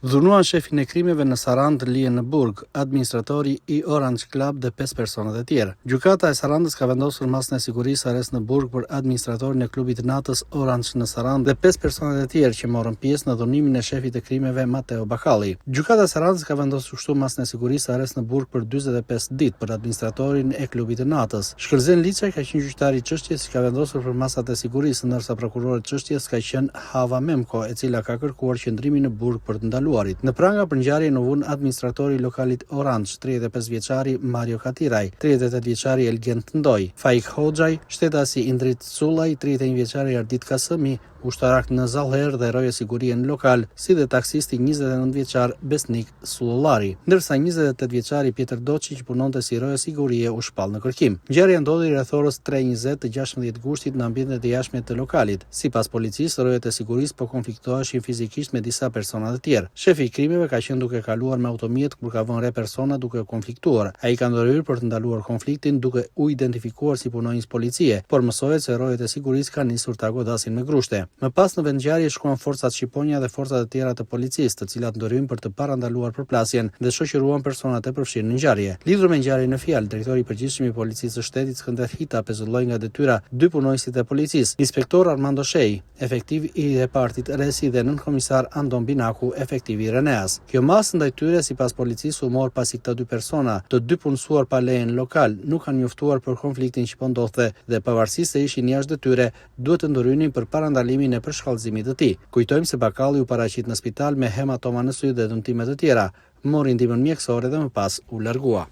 Dhunuan shefin e krimeve në Sarandë, Lieneburg, administratori i Orange Club dhe 5 personat e tjerë. Gjykata e Sarandës ka vendosur masën e sigurisë arrest në burg për administratorin e klubit natës Orange në Sarandë dhe 5 personat e tjerë që morën pjesë në dhunimin e shefit të krimeve Matteo Bacalli. Gjykata e Sarandës ka vendosur kështu masën e sigurisë arrest në burg për 45 ditë për administratorin e klubit të natës. Shkëlzen Liçaj ka qenë gjyqtari i çështjes që ka vendosur për masat e sigurisë, ndërsa prokurori i çështjes ka qenë Hava Memko, e cila ka kërkuar qëndrimin në burg për të ndaluar. Në pranga për ngjarjen u vun administratori i lokalit Orange, 35 vjeçari Mario Katiraj, 38 vjeçari Elgen Tndoj, Faik Hoxhaj, shtetasi Indrit Cullaj, 31 vjeçari Ardit Kasëmi, ushtarak në Zallher dhe roje sigurie në lokal, si dhe taksisti 29 vjeçar Besnik Sullollari, ndërsa 28 vjeçari Pjetër Doçi që punonte si roje sigurie u shpall në kërkim. Ngjarja ndodhi rreth orës 3:20 të 16 gushtit në ambientet e jashtme të lokalit. Sipas policisë, rojet e sigurisë po konfliktoheshin fizikisht me disa persona të tjerë. Shefi i krimeve ka qenë duke kaluar me automjet kur ka vënë re persona duke konfliktuar. Ai ka ndërhyrë për të ndaluar konfliktin duke u identifikuar si punonjës policie, por mësohet se rojet e sigurisë kanë nisur ta godasin me grushte. Më pas në vendngjarje shkuan forcat shqiponja dhe forcat e tjera të policisë, të cilat ndërhyn për të parandaluar përplasjen dhe shoqëruan personat e përfshirë në ngjarje. Lidhur me ngjarjen në fjalë, drejtori i përgjithshëm i policisë së shtetit Skënder Hita pezulloi nga detyra 2 punonjësit e policisë, inspektor Armando Shej, efektiv i repartit Resi dhe nënkomisar Andon Binaku, efektiv i Reneas. Kjo masë ndaj tyre sipas policisë u mor pasi këta 2 persona, të 2 punësuar pa leje në lokal, nuk kanë njoftuar për konfliktin që po ndodhte dhe pavarësisht se ishin jashtë detyre, duhet të ndërhynin për parandalimin e përshkallëzimit të tij. Kujtojmë se Bacalli u paraqit në spital me hematoma në sy dhe dëmtime të tjera, mori ndihmën mjekësore dhe më pas u largua.